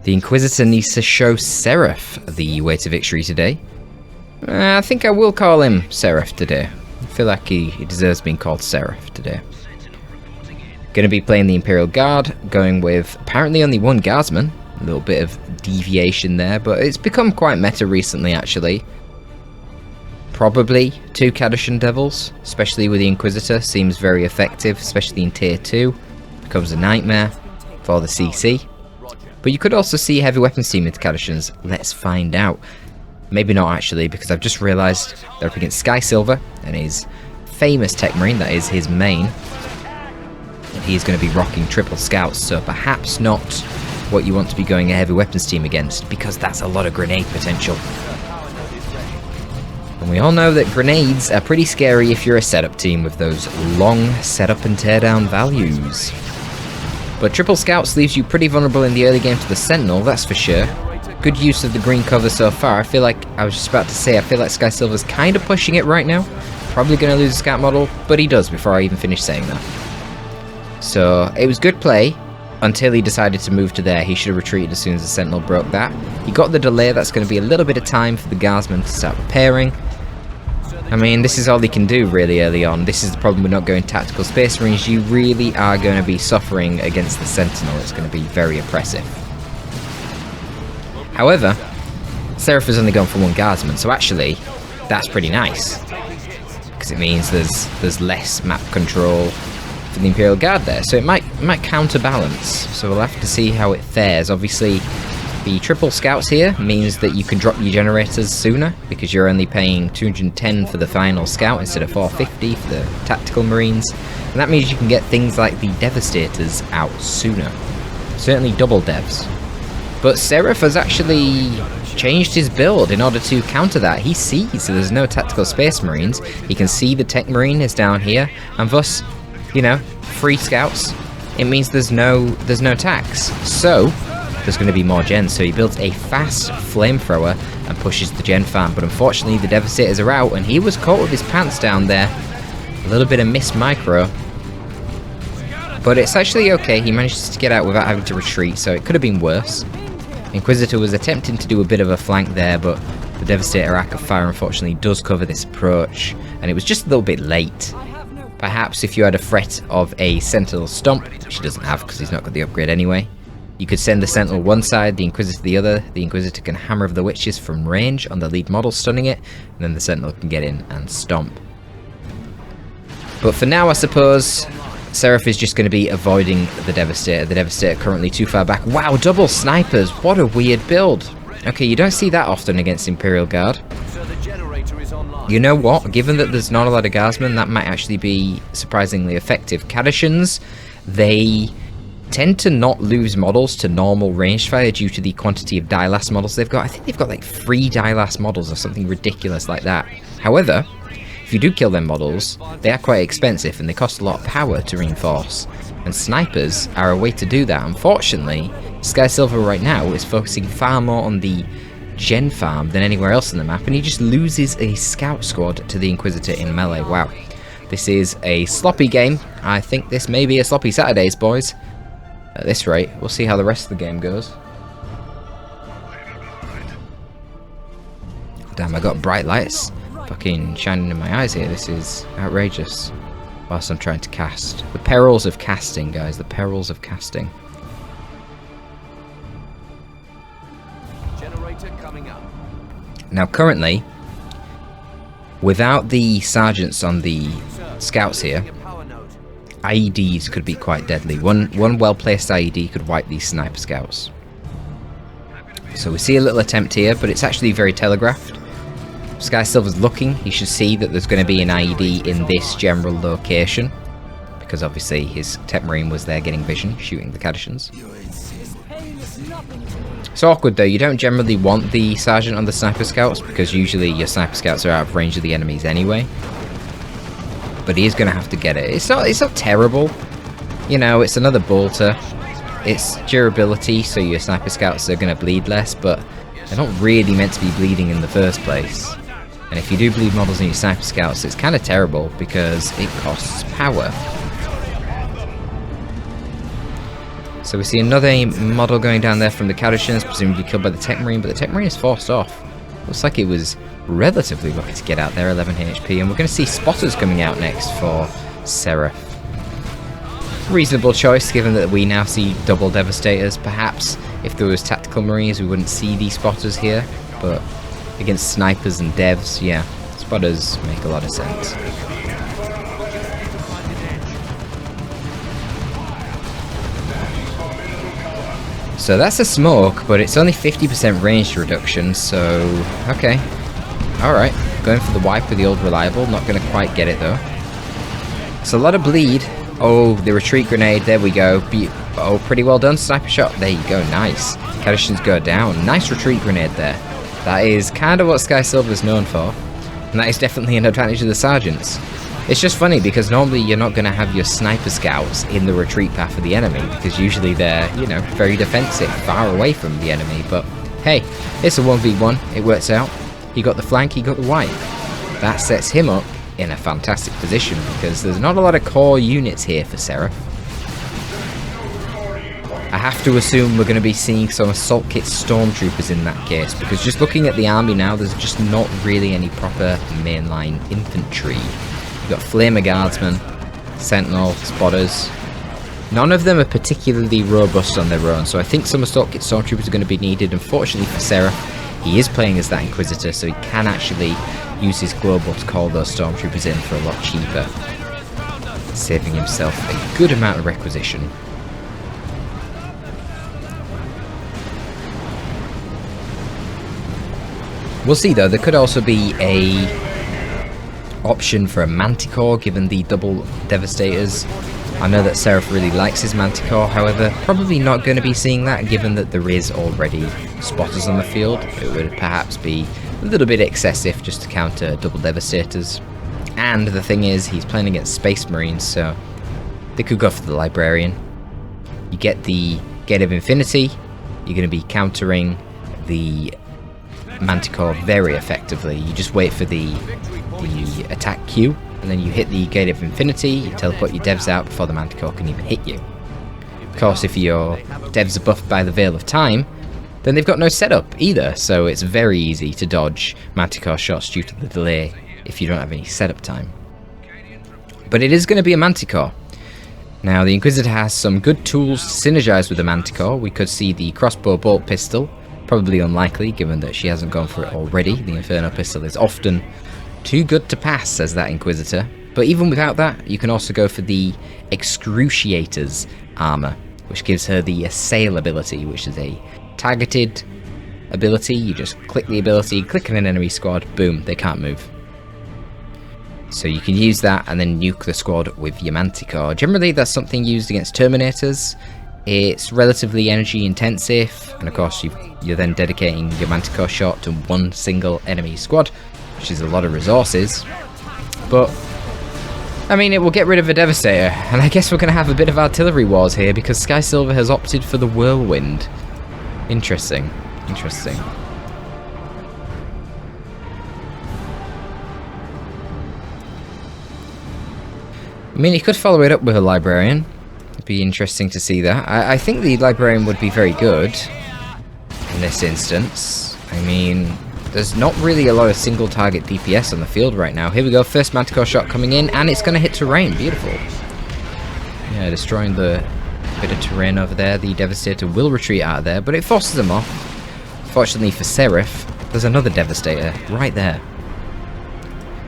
The Inquisitor needs to show Seraf the way to victory today. I think I will call him Seraf today. I feel like he deserves being called Seraf today. Going to be playing the Imperial Guard, going with apparently only one Guardsman. A little bit of deviation there, but it's become quite meta recently actually. Probably 2 Kadashan Devils, especially with the Inquisitor, seems very effective, especially in tier 2. Becomes a nightmare for the CC. But you could also see heavy weapons team into Kadashans. Let's find out. Maybe not actually, because I've just realised they're up against Sky Silver and his famous Tech Marine, that is his main. And he's going to be rocking triple scouts, so perhaps not what you want to be going a heavy weapons team against, because that's a lot of grenade potential. And we all know that grenades are pretty scary if you're a setup team with those long setup and teardown values. But triple scouts leaves you pretty vulnerable in the early game to the Sentinel, that's for sure. Good use of the green cover so far. I feel like, I was just about to say, I feel like Sky Silver's kind of pushing it right now. Probably going to lose a scout model, but he does before I even finish saying that. So, it was good play until he decided to move to there. He should have retreated as soon as the Sentinel broke that. He got the delay, that's going to be a little bit of time for the Guardsman to start repairing. I mean, this is all he can do really early on. This is the problem with not going tactical Space Marines. You really are going to be suffering against the Sentinel. It's going to be very oppressive. However, Seraf has only gone for 1 Guardsman, so actually, that's pretty nice. Because it means there's less map control for the Imperial Guard there. So it might counterbalance. So we'll have to see how it fares. Obviously, the triple scouts here means that you can drop your generators sooner, because you're only paying 210 for the final scout instead of 450 for the tactical marines. And that means you can get things like the Devastators out sooner. Certainly double devs. But Seraf has actually changed his build in order to counter that. He sees so there's no tactical Space Marines. He can see the Tech Marine is down here, and thus, you know, free scouts. It means there's no tax. So there's going to be more gens. So he builds a fast flamethrower and pushes the gen farm. But unfortunately, the Devastators are out, and he was caught with his pants down there. A little bit of missed micro. But it's actually okay. He manages to get out without having to retreat, so it could have been worse. Inquisitor was attempting to do a bit of a flank there, but the Devastator Arc of Fire unfortunately does cover this approach, and it was just a little bit late. Perhaps if you had a threat of a Sentinel Stomp, which he doesn't have because he's not got the upgrade anyway, you could send the Sentinel one side, the Inquisitor the other. The Inquisitor can hammer of the Witches from range on the lead model, stunning it, and then the Sentinel can get in and stomp. But for now, I suppose Seraf is just going to be avoiding the Devastator. The Devastator currently too far back. Wow, double snipers! What a weird build! Okay, you don't see that often against Imperial Guard. You know what? Given that there's not a lot of Guardsmen, that might actually be surprisingly effective. Kadashans, they tend to not lose models to normal ranged fire due to the quantity of Dylast models they've got. I think they've got like 3 Dylast models or something ridiculous like that. However, if you do kill them models, they are quite expensive and they cost a lot of power to reinforce. And snipers are a way to do that. Unfortunately, Sky Silver right now is focusing far more on the gen farm than anywhere else on the map, and he just loses a scout squad to the Inquisitor in melee. Wow. This is a sloppy game. I think this may be a sloppy Saturdays, boys. At this rate, we'll see how the rest of the game goes. Damn, I got bright lights fucking shining in my eyes here. This is outrageous. Whilst I'm trying to cast. The perils of casting, guys. The perils of casting. Generator coming up. Now, currently, without the sergeants on the scouts here, IEDs could be quite deadly. One well-placed IED could wipe these sniper scouts. So we see a little attempt here, but it's actually very telegraphed. Sky Silver's looking. He should see that there's going to be an IED in this general location, because obviously his Tech Marine was there getting vision, shooting the Kadashans. It's awkward though. You don't generally want the sergeant on the sniper scouts, because usually your sniper scouts are out of range of the enemies anyway. But he is going to have to get it. It's not terrible. You know, it's another bolter. It's durability, so your sniper scouts are going to bleed less, but they're not really meant to be bleeding in the first place. And if you do bleed models in your sniper scouts, it's kind of terrible because it costs power. So we see another model going down there from the Cadishans, presumably killed by the Tech Marine, but the Tech Marine is forced off. Looks like it was relatively lucky to get out there, 11 HP, and we're going to see spotters coming out next for Seraf. Reasonable choice, given that we now see double Devastators. Perhaps if there was Tactical Marines, we wouldn't see these spotters here, but against snipers and devs, yeah, spotters make a lot of sense. So that's a smoke, but it's only 50% range reduction, so okay. Alright, going for the wipe with the old reliable, not going to quite get it though. It's a lot of bleed. Oh, the retreat grenade, there we go. Oh, pretty well done, sniper shot. There you go, nice. Cadishans go down. Nice retreat grenade there. That is kind of what Sky Silver's known for, and that is definitely an advantage of the Sergeants. It's just funny because normally you're not going to have your sniper scouts in the retreat path of the enemy because usually they're, you know, very defensive, far away from the enemy, but hey, it's a 1v1, it works out. He got the flank, he got the wipe. That sets him up in a fantastic position because there's not a lot of core units here for Seraf. I have to assume we're going to be seeing some assault kit stormtroopers in that case, because just looking at the army now, there's just not really any proper mainline infantry. You've got Flamer Guardsmen, Sentinel, Spotters. None of them are particularly robust on their own, so I think some assault kit stormtroopers are going to be needed. Unfortunately for Seraf, he is playing as that Inquisitor, so he can actually use his global to call those stormtroopers in for a lot cheaper, saving himself a good amount of requisition. We'll see though, there could also be a option for a Manticore given the double Devastators. I know that Seraf really likes his Manticore, however, probably not going to be seeing that given that there is already spotters on the field. It would perhaps be a little bit excessive just to counter double Devastators. And the thing is, he's playing against Space Marines, so they could go for the Librarian. You get the Gate of Infinity, you're going to be countering the Manticore very effectively. You just wait for the attack queue, and then you hit the Gate of Infinity, you teleport your devs out before the Manticore can even hit you. Of course, if your devs are buffed by the Veil of Time, then they've got no setup either, so it's very easy to dodge Manticore shots due to the delay if you don't have any setup time. But it is going to be a Manticore. Now, the Inquisitor has some good tools to synergize with the Manticore. We could see the crossbow bolt pistol, probably unlikely given that she hasn't gone for it already. The Inferno pistol is often too good to pass, says that Inquisitor. But even without that, you can also go for the Excruciator's armor, which gives her the Assail ability, which is a targeted ability. You just click the ability, click on an enemy squad, boom, they can't move. So you can use that and then nuke the squad with your Manticore. Generally that's something used against Terminators. It's relatively energy intensive, and of course you're then dedicating your Manticore shot to one single enemy squad, which is a lot of resources. But I mean, it will get rid of a Devastator, and I guess we're going to have a bit of artillery wars here because Sky Silver has opted for the Whirlwind. Interesting, interesting. I mean, he could follow it up with a Librarian. It'd be interesting to see that. I think the Librarian would be very good in this instance. I mean, there's not really a lot of single target DPS on the field right now. Here we go, first Manticore shot coming in, and it's going to hit terrain. Beautiful. Yeah, destroying the bit of terrain over there. The Devastator will retreat out of there, but it forces them off. Fortunately for Seraf, there's another Devastator right there.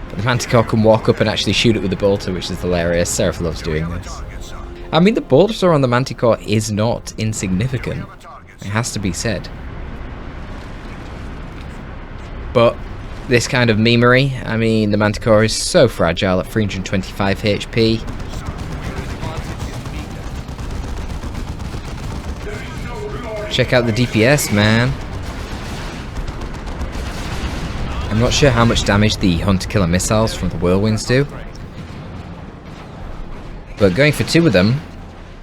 But the Manticore can walk up and actually shoot it with the bolter, which is hilarious. Seraf loves doing this. I mean, the bolter on the Manticore is not insignificant. It has to be said. But this kind of memery, I mean, the Manticore is so fragile at 325 HP. Check out the DPS, man. I'm not sure how much damage the Hunter-Killer missiles from the Whirlwinds do. But going for two of them,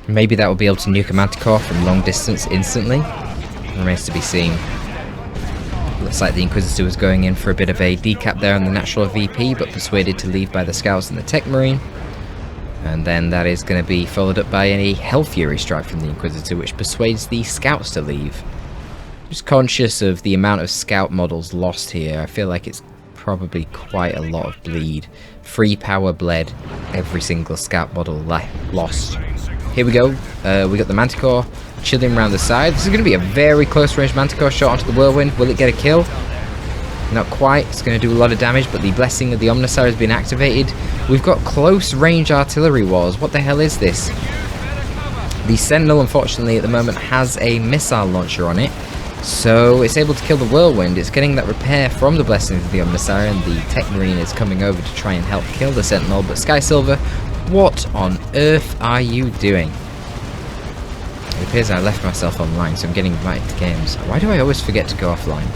maybe that will be able to nuke a Manticore from long distance instantly. Remains to be seen. Looks like the Inquisitor was going in for a bit of a decap there on the natural VP, but persuaded to leave by the Scouts and the Tech Marine. And then that is going to be followed up by a Hell Fury strike from the Inquisitor, which persuades the scouts to leave. Just conscious of the amount of scout models lost here. I feel like it's probably quite a lot of bleed. 3 power bled, every single scout model lost. Here we go. We got the Manticore chilling around the side. This is going to be a very close range Manticore shot onto the Whirlwind. Will it get a kill? Not quite. It's going to do a lot of damage, but the Blessing of the Omnissiah has been activated. We've got close range artillery wars. What the hell is this? The Sentinel, unfortunately, at the moment has a missile launcher on it, so it's able to kill the Whirlwind. It's getting that repair from the Blessing of the Omnissiah, and the Tech Marine is coming over to try and help kill the Sentinel. But Sky Silver, what on earth are you doing? It appears I left myself online, so I'm getting invited to games. Why do I always forget to go offline?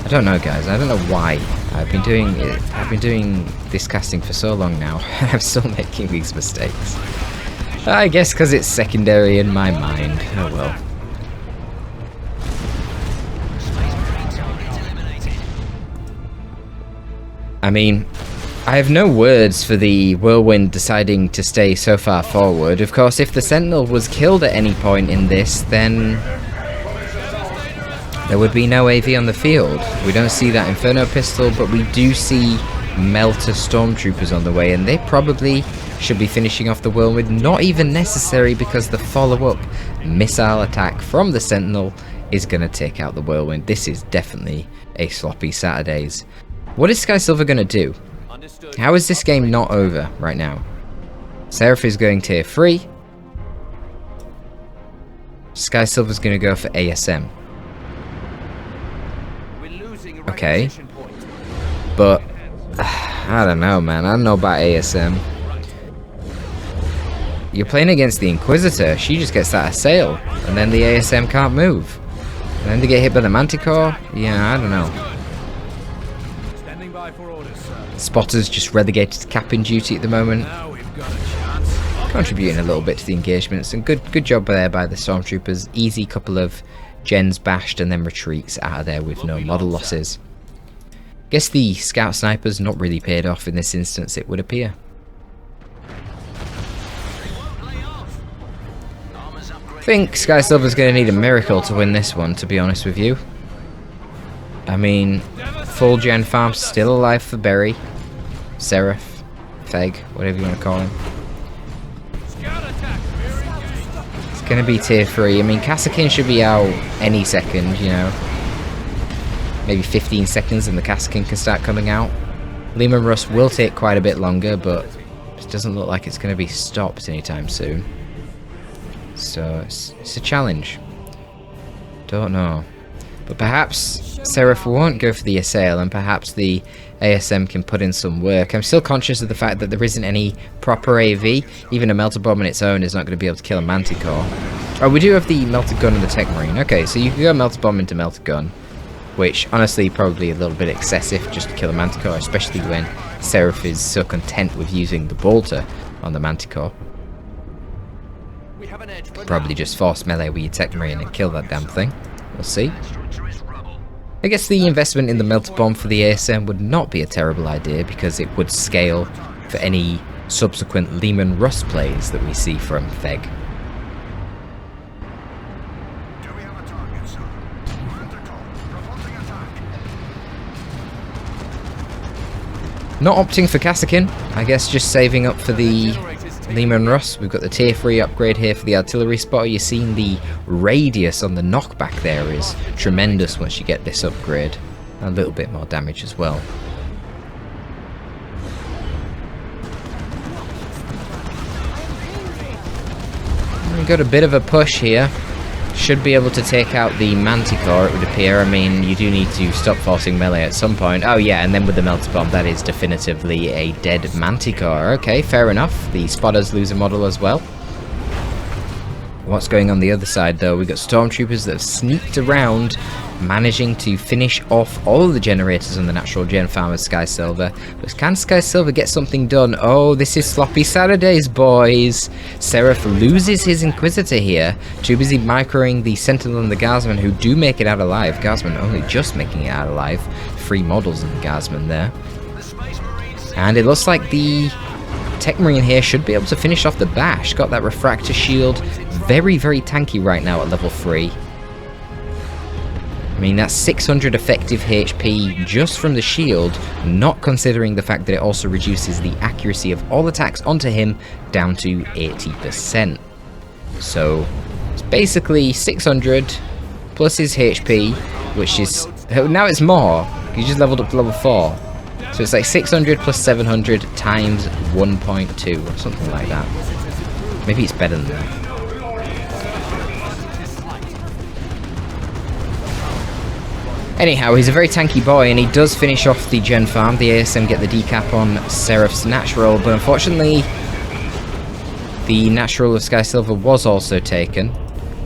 I don't know, guys. I don't know why. I've been doing this casting for so long now. I'm still making these mistakes. I guess because it's secondary in my mind. Oh well. I mean, I have no words for the Whirlwind deciding to stay so far forward. Of course, if the Sentinel was killed at any point in this, then there would be no AV on the field. We don't see that Inferno pistol, but we do see Melter Stormtroopers on the way, and they probably should be finishing off the Whirlwind. Not even necessary, because the follow-up missile attack from the Sentinel is going to take out the Whirlwind. This is definitely a sloppy Saturdays. What is Sky Silver going to do? How is this game not over right now? Seraf is going tier 3. Sky Silver's going to go for ASM. Okay, but I don't know, man. I don't know about ASM. You're playing against the Inquisitor. She just gets that assail, and then the ASM can't move. And then they get hit by the Manticore. Yeah, I don't know. Spotter's just relegated to capping duty at the moment, contributing a little bit to the engagements. And good job there by the Stormtroopers. Easy couple of gens bashed and then retreats out of there with no model losses. Guess the scout snipers not really paid off in this instance, it would appear. I think Sky Silver's going to need a miracle to win this one, to be honest with you. I mean, full gen farm still alive for Berry, Seraf, Feg, whatever you want to call him. It's going to be tier 3. I mean, Kassakin should be out any second, you know. Maybe 15 seconds and the Kassakin can start coming out. Lehman Russ will take quite a bit longer, but it doesn't look like it's going to be stopped anytime soon. So it's a challenge. Don't know. But perhaps Seraf won't go for the assail, and perhaps the ASM can put in some work. I'm still conscious of the fact that there isn't any proper AV. Even a Melter Bomb on its own is not going to be able to kill a Manticore. Oh, we do have the Melter Gun and the Tech Marine. Okay, so you can go Melter Bomb into Melter Gun, which honestly probably a little bit excessive just to kill a Manticore, especially when Seraf is so content with using the Bolter on the Manticore. Probably just force melee with your Tech Marine and kill that damn thing. We'll see. I guess the investment in the Melter Bomb for the ASM would not be a terrible idea, because it would scale for any subsequent Lehman Russ plays that we see from Feg. Not opting for Kassakin, I guess just saving up for the Lehman Russ. We've got the tier 3 upgrade here for the artillery spotter. You're seeing the radius on the knockback there is tremendous once you get this upgrade. A little bit more damage as well. We've got a bit of a push here. Should be able to take out the Manticore, it would appear. I mean, you do need to stop forcing melee at some point. Oh yeah, and then with the Melter Bomb, that is definitively a dead Manticore. Okay, fair enough. The spotters lose a model as well. What's going on the other side, though? We've got Stormtroopers that have sneaked around, managing to finish off all of the generators on the natural gen farm of Sky Silver. But can Sky Silver get something done? Oh, this is sloppy Saturdays, boys. Seraf loses his Inquisitor here. Too busy microing the Sentinel and the Guardsman, who do make it out alive. Guardsman only just making it out alive. 3 models in the Guardsman there. And it looks like the Tech Marine here should be able to finish off the bash. Got that refractor shield. Very, very tanky right now at level 3. I mean, that's 600 effective HP just from the shield, not considering the fact that it also reduces the accuracy of all attacks onto him down to 80%. So, it's basically 600 plus his HP, which is... now it's more. He just leveled up to level 4. So it's like 600 plus 700 times 1.2 or something like that. Maybe it's better than that. Anyhow, he's a very tanky boy, and he does finish off the gen farm. The ASM get the decap on Seraf's natural, but unfortunately the natural of Sky Silver was also taken.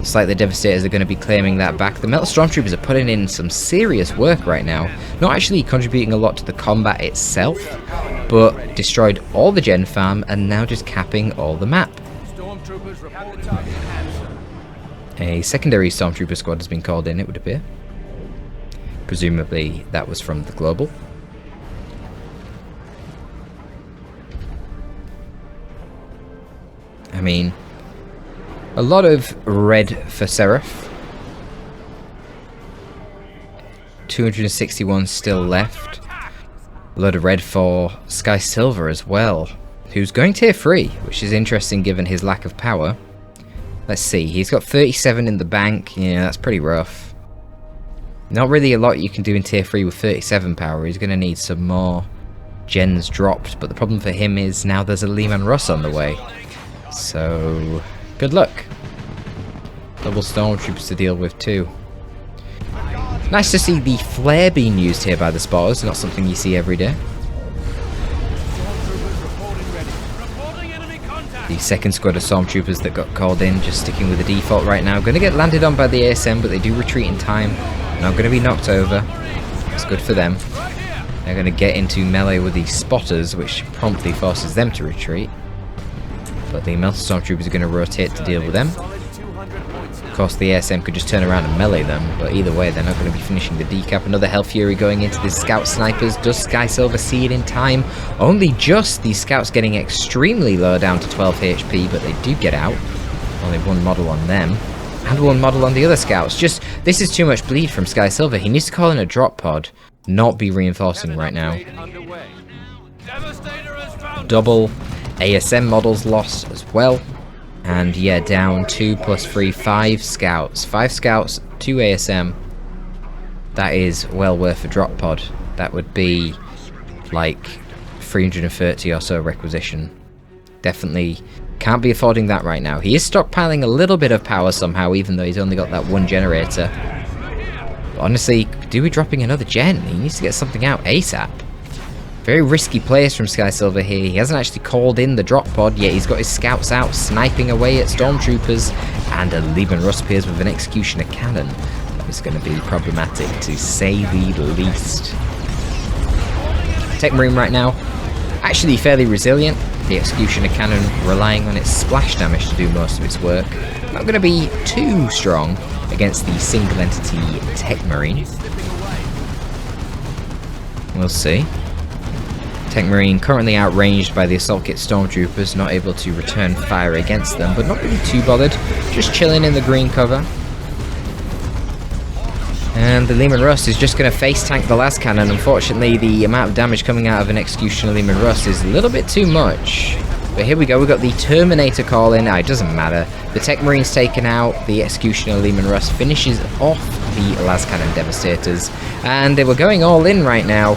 It's like the Devastators are going to be claiming that back. The Metal Stormtroopers are putting in some serious work right now. Not actually contributing a lot to the combat itself, but destroyed all the gen farm and now just capping all the map. A secondary Stormtrooper squad has been called in, it would appear. Presumably that was from the global. I mean, a lot of red for Seraf. 261 still left. A lot of red for Sky Silver as well, who's going tier 3, which is interesting given his lack of power. Let's see, he's got 37 in the bank. Yeah, that's pretty rough. Not really a lot you can do in tier 3 with 37 power. He's going to need some more gens dropped, but the problem for him is now there's a Lehman Russ on the way. So, good luck. Double Stormtroopers to deal with too. Nice to see the flare being used here by the spotters, not something you see every day. The second squad of Stormtroopers that got called in, just sticking with the default right now. Going to get landed on by the ASM, but they do retreat in time. Not going to be knocked over. It's good for them. They're going to get into melee with the spotters, which promptly forces them to retreat. But the Metal Stormtroopers are going to rotate to deal with them. Of course, the ASM could just turn around and melee them, but either way, they're not going to be finishing the decap. Another Hell Fury going into the Scout Snipers. Does Sky Silver see it in time? Only just. These Scouts getting extremely low, down to 12 HP, but they do get out. Only one model on them. And one model on the other Scouts. Just, this is too much bleed from Sky Silver. He needs to call in a drop pod, not be reinforcing right now. Double ASM models lost as well. And yeah, down 2 plus 3, 5 Scouts. 5 Scouts, 2 ASM. That is well worth a drop pod. That would be like 330 or so requisition. Definitely can't be affording that right now. He is stockpiling a little bit of power somehow, even though he's only got that one generator. But honestly, do we dropping another gen? He needs to get something out ASAP. Very risky plays from Sky Silver here. He hasn't actually called in the drop pod yet. He's got his scouts out, sniping away at Stormtroopers, and a Lehman Russ appears with an Executioner cannon. That is going to be problematic, to say the least. Tech Marine right now, actually fairly resilient. The Executioner cannon relying on its splash damage to do most of its work. Not going to be too strong against the single entity Tech Marine. We'll see. Tech Marine currently outranged by the Assault Kit Stormtroopers, not able to return fire against them, but not really too bothered, just chilling in the green cover. And the Lehman Russ is just going to face tank the las cannon. Unfortunately, the amount of damage coming out of an Executioner Lehman Russ is a little bit too much. But here we go, we've got the Terminator call in. It doesn't matter. The Tech Marine's taken out, the Executioner Lehman Russ finishes off the las cannon Devastators. And they were going all in right now.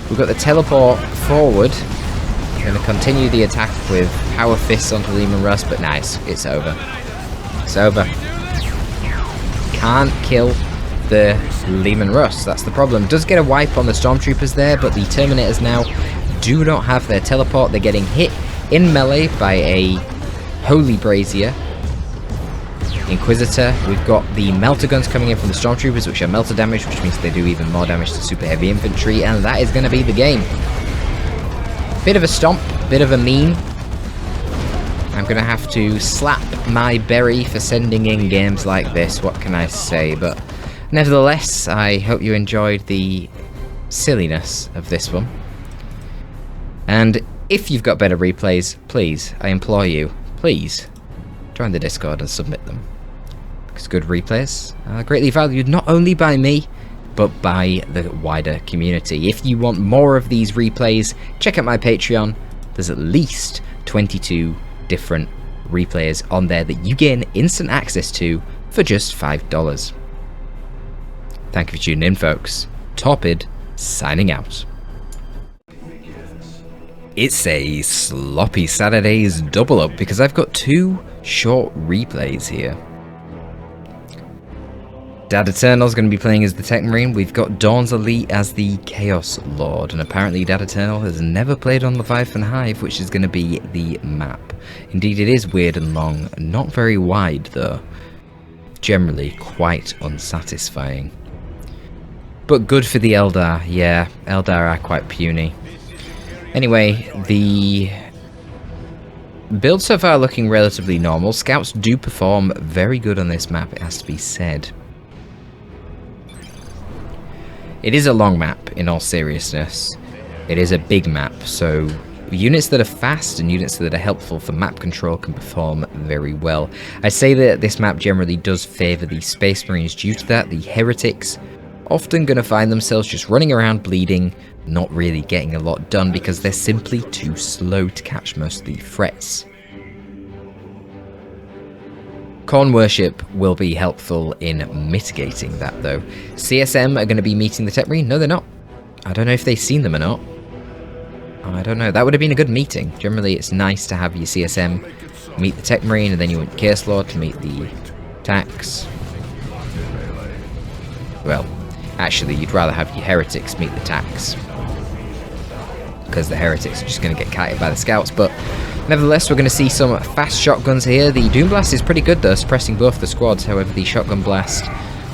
We've got the teleport forward. We're going to continue the attack with Power Fists onto Lehman Russ, but nice, it's over. It's over. Can't kill the Lehman Russ, that's the problem. Does get a wipe on the Stormtroopers there, but the Terminators now do not have their teleport. They're getting hit in melee by a Holy Brazier. Inquisitor, we've got the melter guns coming in from the Stormtroopers, which are melter damage, which means they do even more damage to super heavy infantry, and that is going to be the game. Bit of a stomp, bit of a meme. I'm going to have to slap my berry for sending in games like this, what can I say, but nevertheless, I hope you enjoyed the silliness of this one. And if you've got better replays, please, I implore you, please join the Discord and submit them. Because good replays are greatly valued not only by me, but by the wider community. If you want more of these replays, check out my Patreon. There's at least 22 different replays on there that you gain instant access to for just $5. Thank you for tuning in, folks. Torpid, signing out. It's a sloppy Saturday's double up because I've got two short replays here. DadEternal's going to be playing as the Tech Marine. We've got Dawnselite as the Chaos Lord, and apparently DadEternal has never played on Leviathan Hive, which is going to be the map. Indeed, it is weird and long, not very wide though. Generally quite unsatisfying. But good for the Eldar. Yeah, Eldar are quite puny. Anyway, the build so far looking relatively normal. Scouts do perform very good on this map, it has to be said. It is a long map, in all seriousness. It is a big map, so units that are fast and units that are helpful for map control can perform very well. I say that this map generally does favour the Space Marines due to that. The Heretics often going to find themselves just running around bleeding, not really getting a lot done because they're simply too slow to catch most of the threats. Corn Worship will be helpful in mitigating that though. CSM are going to be meeting the Tech Marine? No, they're not. I don't know if they've seen them or not. I don't know. That would have been a good meeting. Generally, it's nice to have your CSM meet the Tech Marine, and then you want Chaos Lord to meet the Tax. Well, actually, you'd rather have your Heretics meet the Tax, because the Heretics are just going to get kited by the Scouts, but nevertheless, we're going to see some fast shotguns here. The Doom Blast is pretty good though, suppressing both the squads. However, the Shotgun Blast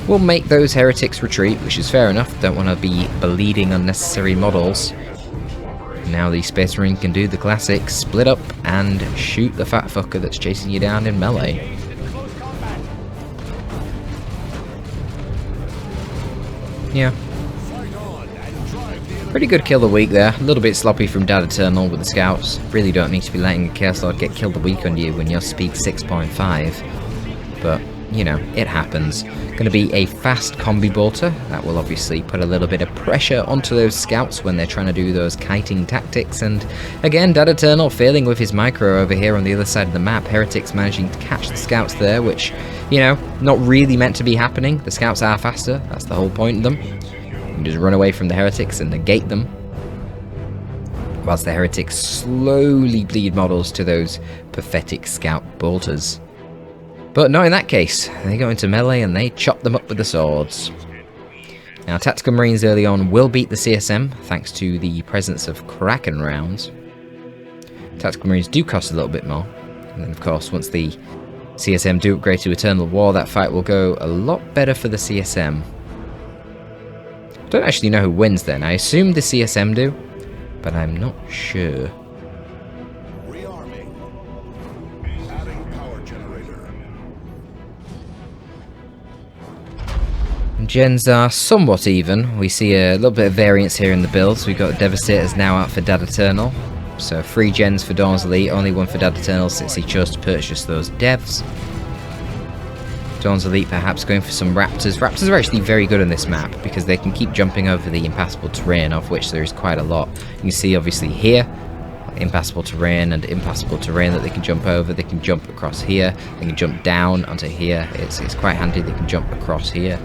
will make those Heretics retreat, which is fair enough. Don't want to be bleeding unnecessary models. Now the Space Marine can do the classic split up and shoot the fat fucker that's chasing you down in melee. Yeah. Pretty good kill of the week there. A little bit sloppy from DadEternal with the Scouts. Really don't need to be letting a Chaos Lord get killed a week on you when you're speed 6.5. But, you know, it happens. Going to be a fast combi bolter. That will obviously put a little bit of pressure onto those Scouts when they're trying to do those kiting tactics. And again, DadEternal failing with his micro over here on the other side of the map. Heretics managing to catch the Scouts there, which, you know, not really meant to be happening. The Scouts are faster. That's the whole point of them. You can just run away from the Heretics and negate them, whilst the Heretics slowly bleed models to those pathetic Scout bolters. But not in that case. They go into melee and they chop them up with the swords. Now, Tactical Marines early on will beat the CSM, thanks to the presence of Kraken rounds. Tactical Marines do cost a little bit more. And then, of course, once the CSM do upgrade to Eternal War, that fight will go a lot better for the CSM. I don't actually know who wins then. I assume the CSM do, but I'm not sure. Gens are somewhat even. We see a little bit of variance here in the builds. We've got Devastators now out for DadEternal. So 3 gens for Dawnselite, only 1 for DadEternal since he chose to purchase those devs. Dawnselite perhaps going for some Raptors. Raptors are actually very good on this map because they can keep jumping over the impassable terrain, of which there is quite a lot. You can see obviously here, impassable terrain and impassable terrain that they can jump over. They can jump across here, they can jump down onto here. It's quite handy they can jump across here.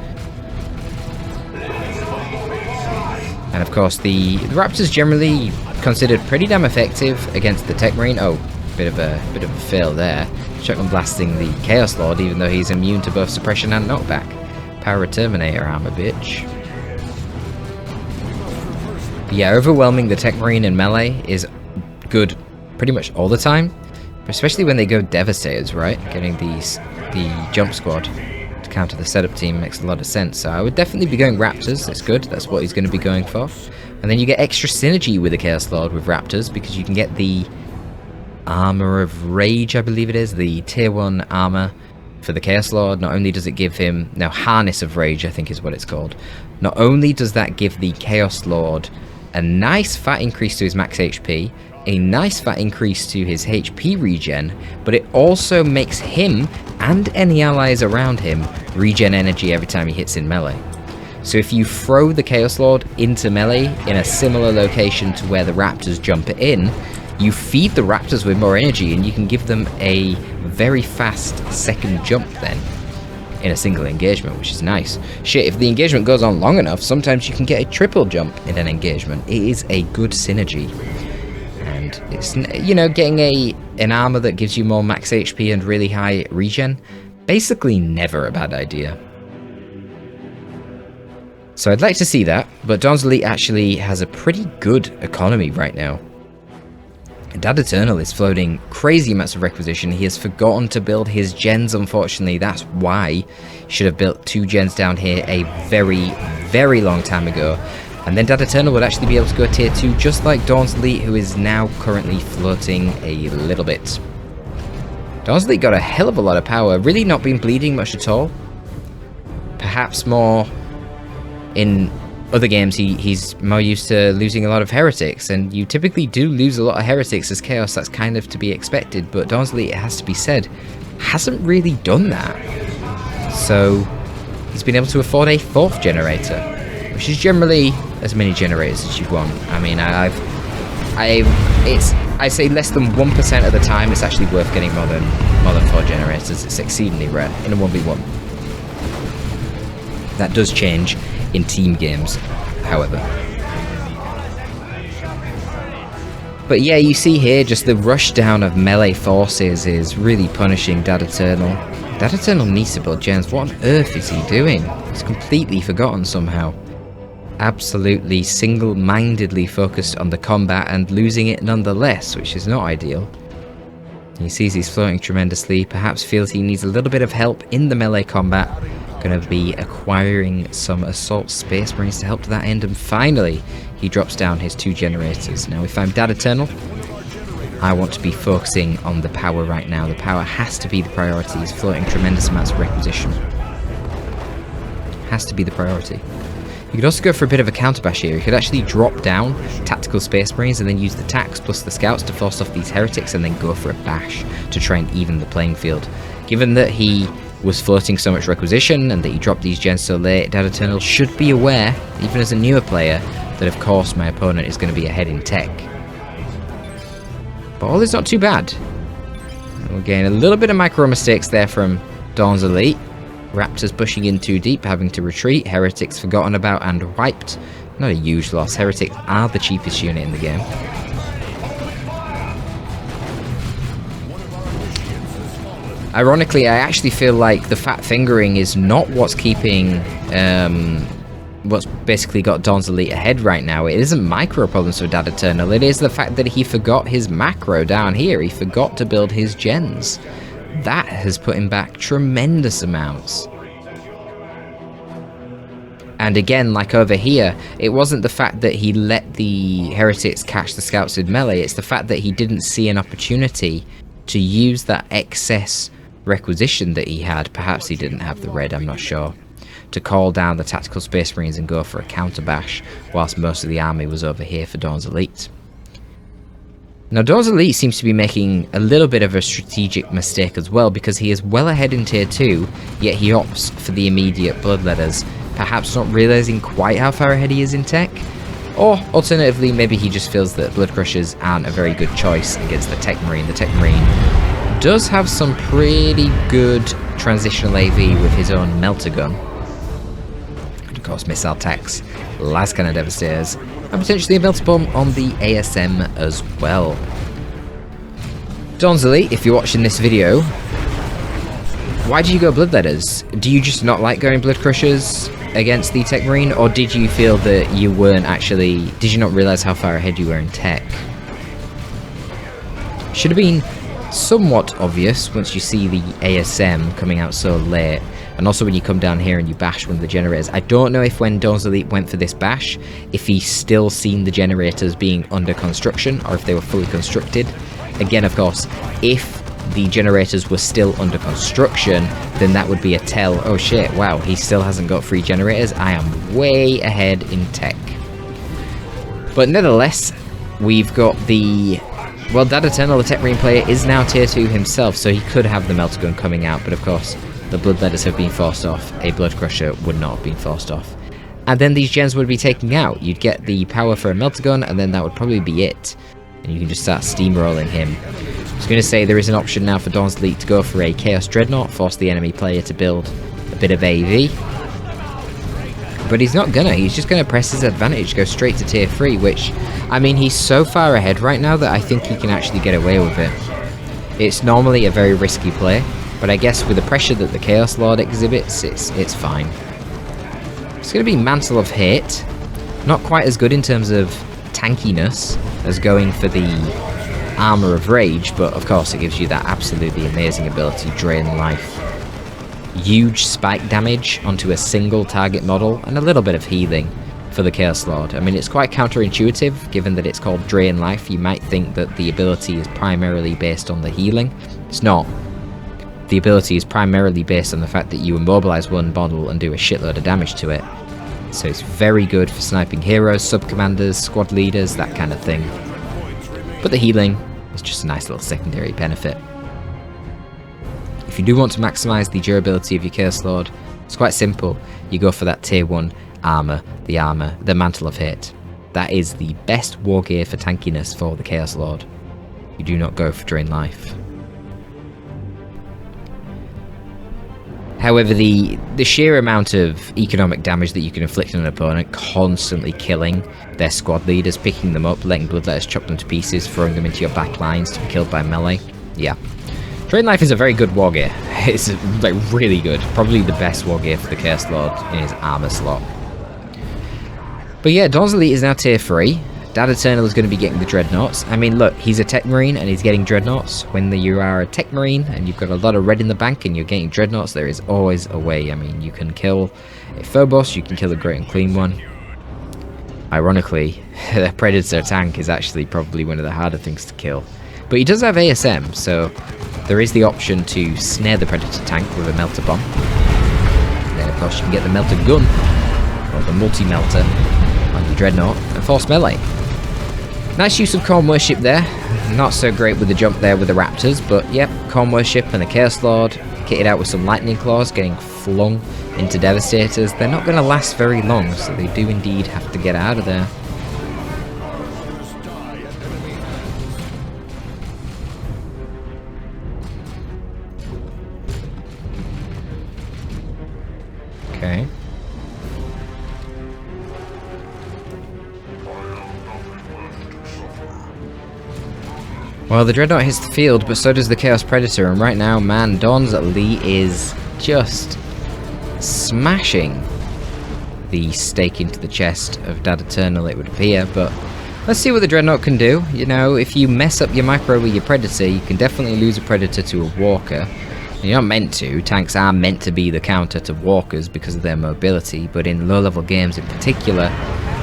And of course the Raptors generally considered pretty damn effective against the Tech Marine. Oh, bit of a fail there. Shotgun blasting the Chaos Lord, even though he's immune to both suppression and knockback. Power Terminator armor, bitch. But yeah, overwhelming the Tech Marine in melee is good pretty much all the time, especially when they go Devastators, right? Getting the jump squad to counter the setup team makes a lot of sense. So I would definitely be going Raptors. It's good. That's what he's going to be going for. And then you get extra synergy with the Chaos Lord with Raptors because you can get the Armor of Rage, I believe it is, the tier 1 armor for the Chaos Lord. Not only does it give him, now Harness of Rage I think is what it's called, not only does that give the Chaos Lord a nice fat increase to his max HP, a nice fat increase to his HP regen, but it also makes him and any allies around him regen energy every time he hits in melee. So if you throw the Chaos Lord into melee in a similar location to where the Raptors jump in, you feed the Raptors with more energy and you can give them a very fast second jump then in a single engagement, which is nice. Shit, if the engagement goes on long enough, sometimes you can get a triple jump in an engagement. It is a good synergy. And it's, you know, getting an armor that gives you more max HP and really high regen, basically never a bad idea. So I'd like to see that, but Dawnselite actually has a pretty good economy right now. DadEternal is floating crazy amounts of requisition. He has forgotten to build his gens, unfortunately. That's why he should have built 2 gens down here a very, very long time ago. And then DadEternal would actually be able to go tier 2, just like Dawnselite, who is now currently floating a little bit. Dawnselite got a hell of a lot of power, really not been bleeding much at all. Perhaps more in other games he's more used to losing a lot of heretics, and you typically do lose a lot of heretics as Chaos. That's kind of to be expected, but Dawnselite, it has to be said, hasn't really done that. So he's been able to afford a 4th generator, which is generally as many generators as you'd want. I mean, I'd say less than 1% of the time it's actually worth getting more than 4 generators. It's exceedingly rare in a 1v1. That does change in team games, however. But yeah, you see here just the rush down of melee forces is really punishing DadEternal. DadEternal needs to build gens. What on earth is he doing? It's completely forgotten somehow. Absolutely single-mindedly focused on the combat and losing it nonetheless, which is not ideal. He sees he's floating tremendously, perhaps feels he needs a little bit of help in the melee combat. Going to be acquiring some Assault Space Marines to help to that end, and finally he drops down his 2 generators. Now if I'm DadEternal, I want to be focusing on the power right now. The power has to be the priority. He's floating tremendous amounts of requisition. Has to be the priority. You could also go for a bit of a counterbash here. You could actually drop down Tactical Space Marines and then use the tax plus the scouts to force off these heretics and then go for a bash to try and even the playing field. Given that he was floating so much requisition and that he dropped these gens so late, DadEternal should be aware, even as a newer player, that of course my opponent is going to be ahead in tech. But all is not too bad. We'll gain a little bit of micro mistakes there from Dawnselite. Raptors pushing in too deep, having to retreat. Heretics forgotten about and wiped. Not a huge loss. Heretics are the cheapest unit in the game. Ironically, I actually feel like the fat fingering is not what's keeping, what's basically got Dawnselite ahead right now. It isn't micro problems for DadEternal, it is the fact that he forgot his macro down here. He forgot to build his gens. That has put him back tremendous amounts. And again, like over here, it wasn't the fact that he let the heretics catch the scouts with melee, it's the fact that he didn't see an opportunity to use that excess requisition that he had. Perhaps he didn't have the red, I'm not sure, to call down the Tactical Space Marines and go for a counter bash whilst most of the army was over here for Dawnselite. Now Dawnselite seems to be making a little bit of a strategic mistake as well, because he is well ahead in tier 2, yet he opts for the immediate bloodletters, perhaps not realising quite how far ahead he is in tech. Or alternatively, maybe he just feels that Blood Crushers aren't a very good choice against the Tech Marine. The Tech Marine does have some pretty good transitional AV with his own melter gun. And of course missile tax, last cannon devastators, and potentially a melter bomb on the ASM as well. Dawnselite, if you're watching this video, why do you go Bloodletters? Do you just not like going Blood Crushers against the Tech Marine, or did you feel that you weren't actually... did you not realise how far ahead you were in tech? Should have been somewhat obvious once you see the ASM coming out so late, and also when you come down here and you bash one of the generators. I don't know if when Dawnselite went for this bash, if he's still seen the generators being under construction, or if they were fully constructed. Again, of course, if the generators were still under construction, then that would be a tell. Oh shit, wow, he still hasn't got 3 generators. I am way ahead in tech. But nevertheless, we've got the Well, DadEternal, the Tech Marine player, is now tier 2 himself, so he could have the Melter Gun coming out, but of course, the Bloodletters have been forced off. A Blood Crusher would not have been forced off. And then these gens would be taken out. You'd get the power for a Melter Gun, and then that would probably be it. And you can just start steamrolling him. I was going to say there is an option now for Dawnselite to go for a Chaos Dreadnought, force the enemy player to build a bit of AV. But he's not gonna, he's just gonna press his advantage, go straight to tier 3, which, I mean, he's so far ahead right now that I think he can actually get away with it. It's normally a very risky play, but I guess with the pressure that the Chaos Lord exhibits, it's fine. It's gonna be Mantle of Hate. Not quite as good in terms of tankiness as going for the Armour of Rage, but of course it gives you that absolutely amazing ability, Drain Life. Huge spike damage onto a single target model, and a little bit of healing for the Chaos Lord. I mean, it's quite counterintuitive, given that it's called Drain Life. You might think that the ability is primarily based on the healing. It's not. The ability is primarily based on the fact that you immobilize one model and do a shitload of damage to it. So it's very good for sniping heroes, sub-commanders, squad leaders, that kind of thing. But the healing is just a nice little secondary benefit. If you do want to maximise the durability of your Chaos Lord, it's quite simple. You go for that tier 1 armour, the Mantle of Hate. That is the best war gear for tankiness for the Chaos Lord. You do not go for Drain Life. However, the sheer amount of economic damage that you can inflict on an opponent, constantly killing their squad leaders, picking them up, letting Bloodletters chop them to pieces, throwing them into your back lines to be killed by melee, yeah. Drain Life is a very good war gear. It's like really good. Probably the best war gear for the Chaos Lord in his armor slot. But yeah, Dawnselite is now tier 3. DadEternal is going to be getting the Dreadnoughts. I mean, look, he's a Tech Marine and he's getting Dreadnoughts. When you are a Tech Marine and you've got a lot of red in the bank and you're getting Dreadnoughts, there is always a way. I mean, you can kill a Phobos, you can kill a Great and Clean one. Ironically, the Predator tank is actually probably one of the harder things to kill. But he does have ASM, so there is the option to snare the Predator tank with a Melter Bomb. And then, of course, you can get the Melter Gun, or the Multi-Melter, on your Dreadnought, and force melee. Nice use of Corn Worship there. Not so great with the jump there with the Raptors, but yep, Corn Worship and the Chaos Lord, kitted out with some Lightning Claws, getting flung into Devastators. They're not going to last very long, so they do indeed have to get out of there. Okay. Well, the Dreadnought hits the field, but so does the Chaos Predator, and right now, man, Dawnselite is just smashing the stake into the chest of DadEternal, it would appear, but let's see what the Dreadnought can do. You know, if you mess up your micro with your Predator, you can definitely lose a Predator to a Walker. You're not meant to. Tanks are meant to be the counter to walkers because of their mobility, but in low-level games in particular,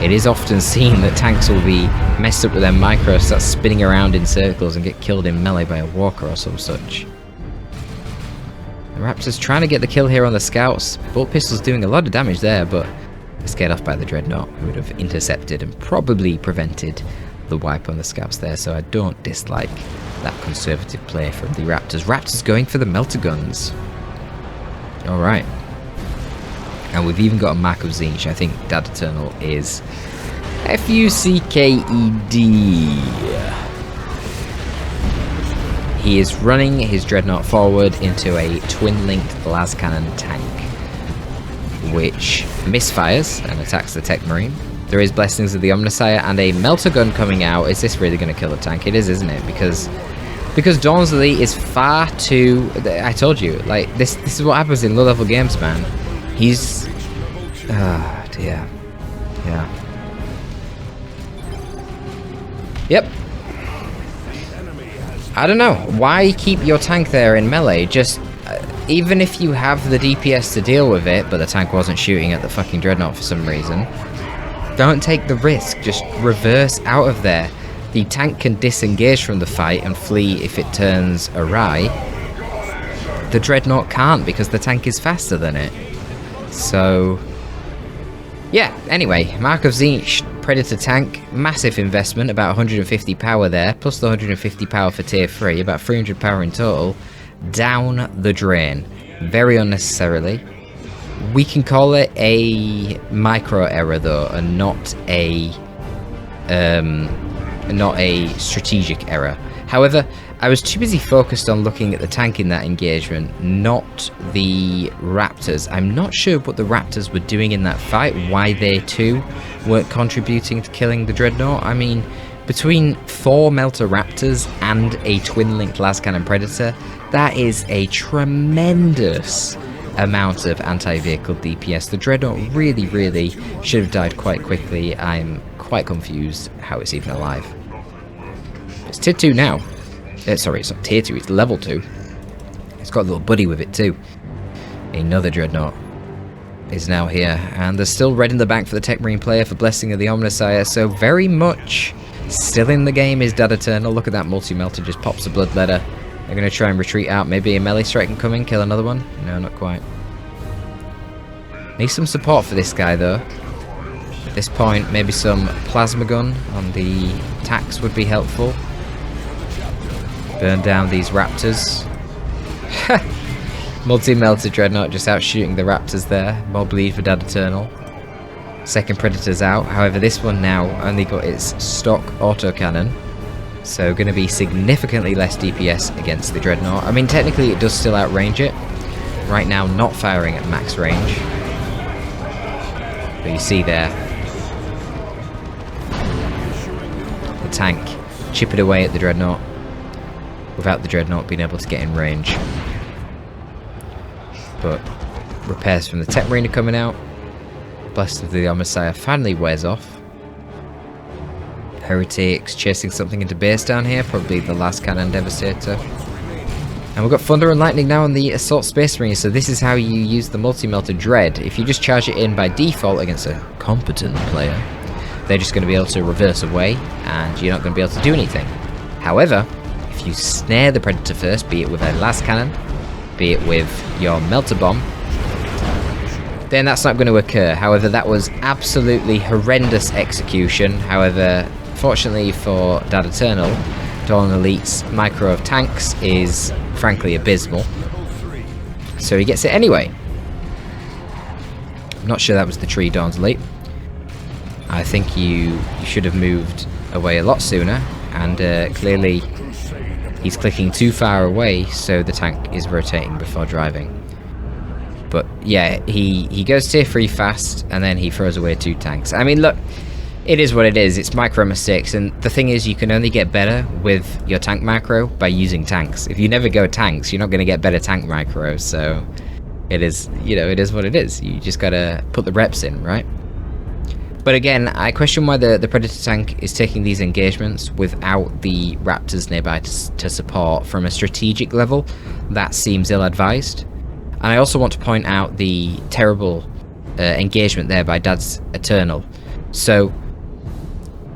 it is often seen that tanks will be messed up with their micro, start spinning around in circles and get killed in melee by a walker or some such. The Raptor's trying to get the kill here on the scouts. Bolt Pistol's doing a lot of damage there, but scared off by the Dreadnought, who would have intercepted and probably prevented the wipe on the scouts there, so I don't dislike that conservative play from the Raptors. Raptors going for the Melter Guns. Alright. And we've even got a Mark of Zinch. I think DadEternal is F-U-C-K-E-D. He is running his Dreadnought forward into a twin-linked las cannon tank, which misfires and attacks the Tech Marine. There is Blessings of the Omnissiah and a Melter Gun coming out. Is this really going to kill the tank? It is, isn't it? Because Dawnselite is far too... I told you, like, this is what happens in low-level games, man. He's... ah, dear. Yeah. Yep. I don't know. Why keep your tank there in melee? Just... even if you have the DPS to deal with it, but the tank wasn't shooting at the fucking Dreadnought for some reason, don't take the risk. Just reverse out of there. The tank can disengage from the fight and flee if it turns awry. The Dreadnought can't because the tank is faster than it. So, Yeah, anyway, Mark of Zinch Predator tank, massive investment, about 150 power there, plus the 150 power for tier 3, about 300 power in total, down the drain, very unnecessarily. We can call it a micro error though, and not a strategic error. However, I was too busy focused on looking at the tank in that engagement, not the Raptors. I'm not sure what the Raptors were doing in that fight, why they too weren't contributing to killing the Dreadnought. I mean, between 4 Melter Raptors and a twin-linked las cannon Predator, that is a tremendous amount of anti-vehicle DPS. The Dreadnought really, really should have died quite quickly. I'm quite confused how it's even alive. It's tier 2 now. Sorry, it's not tier 2, it's level 2. It's got a little buddy with it too. Another Dreadnought is now here, and there's still red in the bank for the Tech Marine player for Blessing of the Omnissiah, so very much still in the game is DadEternal. Look at that multi-melter, just pops a Bloodletter. They're going to try and retreat out. Maybe a melee strike can come in, kill another one. No, not quite. Need some support for this guy though. At this point, maybe some plasma gun on the tax would be helpful. Burn down these Raptors. Multi-melted Dreadnought just out shooting the Raptors there. More bleed for DadEternal. Second Predator's out. However, this one now only got its stock autocannon. So going to be significantly less DPS against the Dreadnought. I mean, technically it does still outrange it. Right now, not firing at max range. But you see there, the tank chipping away at the Dreadnought without the Dreadnought being able to get in range. But repairs from the Tech Marine are coming out. Blessed of the Omnissiah finally wears off. Heretics chasing something into base down here, probably the last cannon Devastator. And we've got Thunder and Lightning now on the Assault Space Marine, so this is how you use the multi-melter Dread. If you just charge it in by default against a competent player, they're just going to be able to reverse away, and you're not going to be able to do anything. However, if you snare the Predator first, be it with a las cannon, be it with your Melter Bomb, then that's not going to occur. However, that was absolutely horrendous execution. However, fortunately for DadEternal, Dawn Elite's micro of tanks is frankly abysmal. So he gets it anyway. I'm not sure that was the tree, Dawnselite. I think you should have moved away a lot sooner, and clearly he's clicking too far away, so the tank is rotating before driving. But yeah, he goes tier 3 fast, and then he throws away 2 tanks. I mean, look, it is what it is. It's micro mistakes, and the thing is, you can only get better with your tank macro by using tanks. If you never go tanks, you're not going to get better tank macros. So it is, you know, it is what it is. You just gotta put the reps in, right? But again, I question why the Predator tank is taking these engagements without the Raptors nearby to support. From a strategic level, that seems ill-advised. And I also want to point out the terrible engagement there by DadEternal. So,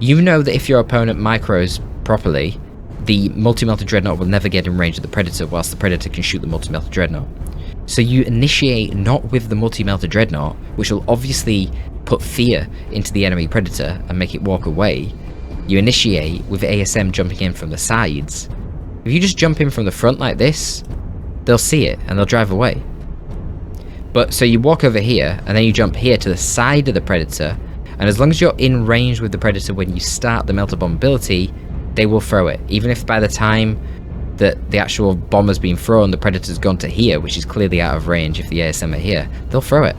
you know that if your opponent micros properly, the multi-melter Dreadnought will never get in range of the Predator, whilst the Predator can shoot the multi-melter Dreadnought. So you initiate not with the multi-melter Dreadnought, which will obviously put fear into the enemy Predator and make it walk away. You initiate with ASM jumping in from the sides. If you just jump in from the front like this, they'll see it and they'll drive away. But so you walk over here and then you jump here to the side of the Predator, and as long as you're in range with the Predator when you start the Melter Bomb ability, they will throw it. Even if by the time that the actual bomb has been thrown, the Predator's gone to here, which is clearly out of range if the ASM are here, they'll throw it.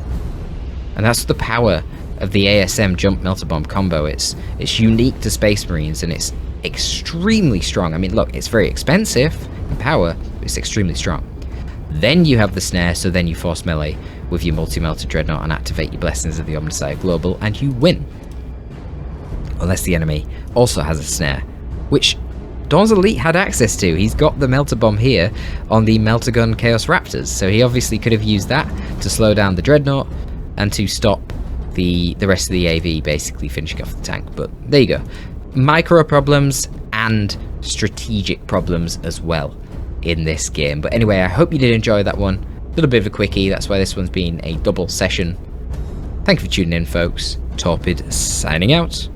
And that's the power of the ASM jump Melter Bomb combo. It's unique to Space Marines, and it's extremely strong. I mean, look, it's very expensive in power, but it's extremely strong. Then you have the snare, so then you force melee with your multi-melter Dreadnought and activate your Blessings of the Omnissiah Global, and you win. Unless the enemy also has a snare, which Dawnselite had access to. He's got the Melter Bomb here on the Melter Gun Chaos Raptors, so he obviously could have used that to slow down the Dreadnought and to stop the rest of the AV basically finishing off the tank. But there you go. Micro problems and strategic problems as well in this game. But anyway, I hope you did enjoy that one. A little bit of a quickie, that's why this one's been a double session. Thank you for tuning in, folks. Torpid signing out.